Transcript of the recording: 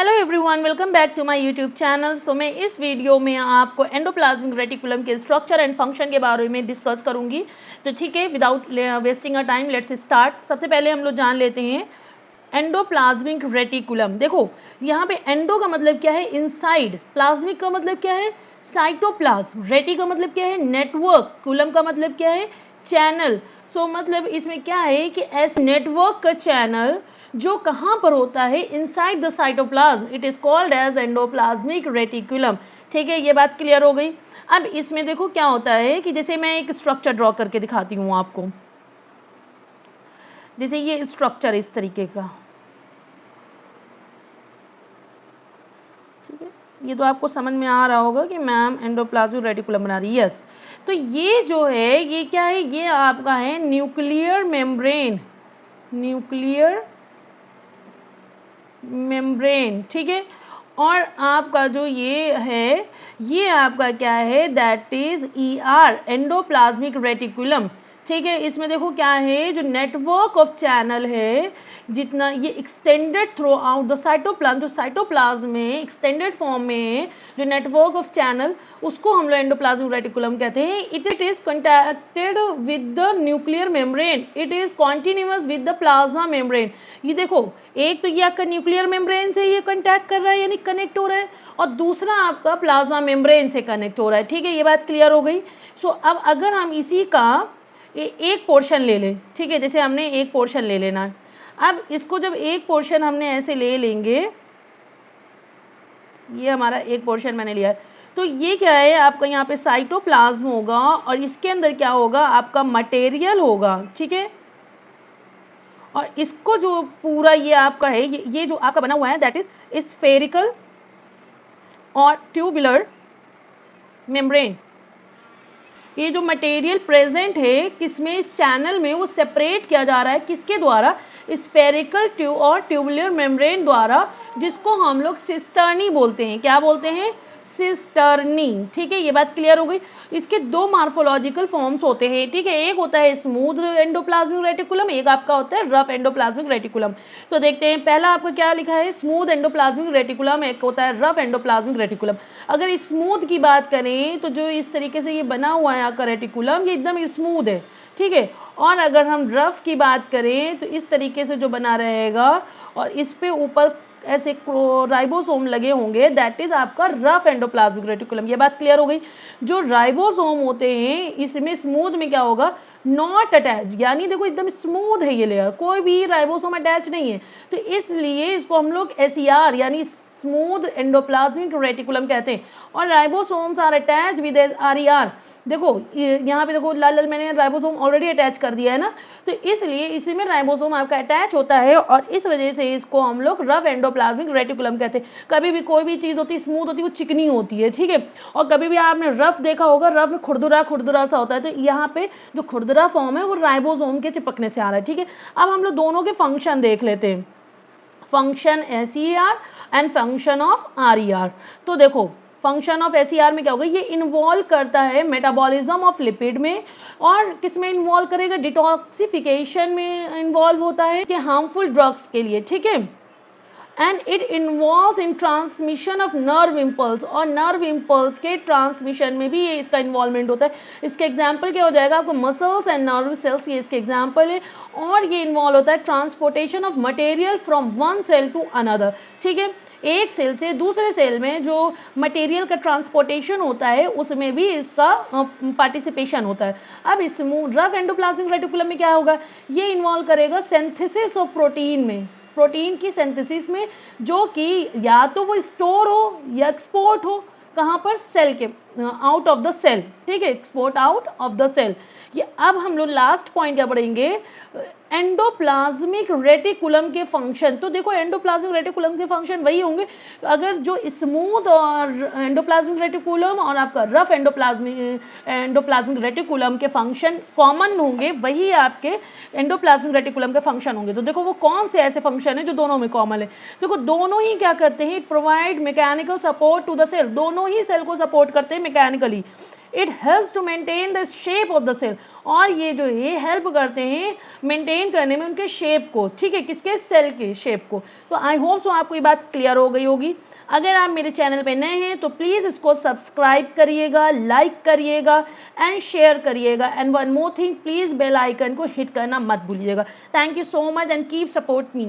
Hello everyone, welcome back to my YouTube channel. So मैं इस video में आपको एंडोप्लाज्मिक रेटिकुलम के स्ट्रक्चर एंड फंक्शन के बारे में डिस्कस करूंगी। तो ठीक है, without wasting a time let's start. सबसे पहले हम लोग जान लेते हैं एंडोप्लाज्मिक रेटिकुलम। देखो यहाँ पे एंडो का मतलब क्या है, इनसाइड। प्लाज्मिक का मतलब क्या है, साइटोप्लाज्म। रेटी का मतलब क्या है, नेटवर्क। कुलम का मतलब क्या है, चैनल। सो मतलब इसमें क्या है कि ऐसे नेटवर्क का चैनल जो कहाँ पर होता है, inside the cytoplasm, it is called as endoplasmic reticulum. ठीक है, ये बात क्लियर हो गई। अब इसमें देखो क्या होता है कि जैसे मैं एक स्ट्रक्चर ड्रॉ करके दिखाती हूँ आपको। जैसे ये स्ट्रक्चर इस तरीके का, ठीक है, ये तो आपको समझ में आ रहा होगा कि मैम एंडोप्लाज्मिक रेटिकुलम बना रही है। यस, तो ये जो है ये क्या है, ये आपका है न्यूक्लियर मेम्ब्रेन। न्यूक्लियर मेम्ब्रेन, ठीक है। और आपका जो ये है, ये आपका क्या है, that is ER, endoplasmic reticulum. ठीक है, इसमें देखो क्या है, जो नेटवर्क ऑफ चैनल है, जितना ये extended through out the cytoplasm, जो साइटोप्लाज्म में एक्सटेंडेड फॉर्म में जो नेटवर्क ऑफ चैनल, उसको हम लोग एंडोप्लाज्मिक रेटिकुलम कहते हैं। It is contacted with the nuclear membrane, it is continuous with the plasma membrane. ये देखो, एक तो ये आपका न्यूक्लियर मेम्ब्रेन से ये कॉन्टैक्ट कर रहा है, यानी कनेक्ट हो रहा है, और दूसरा आपका प्लाज्मा मेम्ब्रेन से कनेक्ट हो रहा है। ठीक है, ये बात क्लियर हो गई। सो अब अगर हम इसी का एक पोर्शन ले लें, ठीक है, जैसे हमने एक पोर्शन ले लेना है। अब इसको जब एक पोर्शन हमने ऐसे ले लेंगे, ये हमारा एक पोर्शन मैंने लिया है, तो ये क्या है, आपका यहाँ पे साइटोप्लाज्म होगा और इसके अंदर क्या होगा, आपका मटेरियल होगा। ठीक है, और इसको जो पूरा ये आपका है, ये जो आपका बना हुआ है, दैट इज स्फेरिकल और ट्यूबुलर मेम्ब्रेन। ये जो मटेरियल प्रेजेंट है किसमें, इस चैनल में, वो सेपरेट किया जा रहा है किसके द्वारा, स्फेरिकल ट्यूब और ट्यूबुलर मेम्ब्रेन द्वारा, जिसको हम लोग सिस्टर्नी बोलते हैं। क्या बोलते हैं, सिस्टर्नी। ठीक है, ये बात क्लियर हो गई। इसके दो मार्फोलॉजिकल फॉर्म्स होते हैं। ठीक है, एक होता है स्मूथ एंडोप्लाज्मिक रेटिकुलम, एक आपका होता है रफ एंडोप्लाज्मिक रेटिकुलम। तो देखते हैं, पहला आपको क्या लिखा है, स्मूथ एंडोप्लाज्मिक रेटिकुलम, एक होता है रफ एंडोप्लाज्मिक रेटिकुलम। अगर स्मूथ की बात करें तो जो इस तरीके से ये बना हुआ है आपका रेटिकुलम, ये एकदम स्मूथ है। ठीक है, और अगर हम रफ की बात करें तो इस तरीके से जो बना रहेगा और इस पे ऊपर ऐसे राइबोसोम लगे होंगे, दैट इज आपका रफ एंडोप्लाज्मिक रेटिकुलम। ये बात क्लियर हो गई। जो राइबोसोम होते हैं इसमें स्मूथ में क्या होगा, नॉट अटैच, यानी देखो एकदम स्मूथ है ये लेयर, कोई भी राइबोसोम अटैच नहीं है, तो इसलिए इसको हम लोग SER यानी स्मूथ एंडोप्लाज्मिक रेटिकुलम कहते हैं। और ribosomes are attach with RER। देखो यहाँ पे देखो लाल लाल मैंने राइबोसोम ऑलरेडी अटैच कर दिया है ना, तो इसलिए इसी में राइबोसोम आपका अटैच होता है और इस वजह से इसको हम लोग रफ एंडोप्लाज्मिक रेटिकुलम कहते हैं। कभी भी कोई भी चीज़ होती है स्मूथ होती है, वो चिकनी होती है। ठीक है, और कभी भी आपने रफ देखा होगा, रफ में खुरदुरा खुरदुरा सा होता है, तो यहाँ पे जो खुरदुरा फॉर्म है वो राइबोसोम के चिपकने से आ रहा है। ठीक है, अब हम लोग दोनों के फंक्शन देख लेते हैं, function SER and function of RER। तो देखो फंक्शन ऑफ SER में क्या होगा, ये इन्वॉल्व करता है मेटाबॉलिज्म ऑफ लिपिड में, और किस में इन्वॉल्व करेगा, डिटॉक्सिफिकेशन में इन्वॉल्व होता है कि हार्मफुल ड्रग्स के लिए। ठीक है, and it involves in transmission of nerve impulse, और नर्व इम्पल्स के ट्रांसमिशन में भी ये इसका इन्वॉल्वमेंट होता है। इसके एग्जाम्पल क्या हो जाएगा, आपको मसल्स एंड नर्व सेल्स, ये इसके एग्जाम्पल है। और ये इन्वॉल्व होता है transportation of material from one cell to another. ठीक है, एक सेल से दूसरे सेल में जो मटेरियल का ट्रांसपोर्टेशन होता है उसमें भी इसका पार्टिसिपेशन होता है। अब इस रफ एंडोप्लाज्मिक रेटिकुलम में क्या होगा, ये इन्वॉल्व करेगा सिंथेसिस ऑफ प्रोटीन में, प्रोटीन की सिंथेसिस में, जो कि या तो वो स्टोर हो या एक्सपोर्ट हो, कहाँ पर, सेल के आउट ऑफ द सेल। ठीक है, export out of the cell. ये अब हम लोग लास्ट पॉइंट क्या पढ़ेंगे, एंडोप्लाज्मिक रेटिकुलम के फंक्शन। तो देखो एंडोप्लाज्मिक रेटिकुलम के फंक्शन वही होंगे, अगर जो स्मूथ और एंडोप्लाज्मिक रेटिकुलम और आपका रफ एंडोप्लाज्मिक रेटिकुलम के फंक्शन कॉमन होंगे, वही आपके एंडोप्लाज्मिक रेटिकुलम के फंक्शन होंगे। तो देखो वो कौन से ऐसे फंक्शन है जो दोनों में कॉमन है, देखो दोनों ही क्या करते हैं, provide mechanical support to the cell, दोनों ही सेल को सपोर्ट करते हैं mechanically. It helps to maintain the shape of the cell, और ये जो ये हेल्प करते हैं मेंटेन करने में उनके शेप को, ठीक है, किसके, सेल के शेप को। तो आई होप सो आपको ये बात क्लियर हो गई होगी। अगर आप मेरे चैनल पे नए हैं तो प्लीज़ इसको सब्सक्राइब करिएगा, लाइक करिएगा एंड शेयर करिएगा, and one more thing, please bell icon को हिट करना मत भूलिएगा। Thank you so much and keep support me.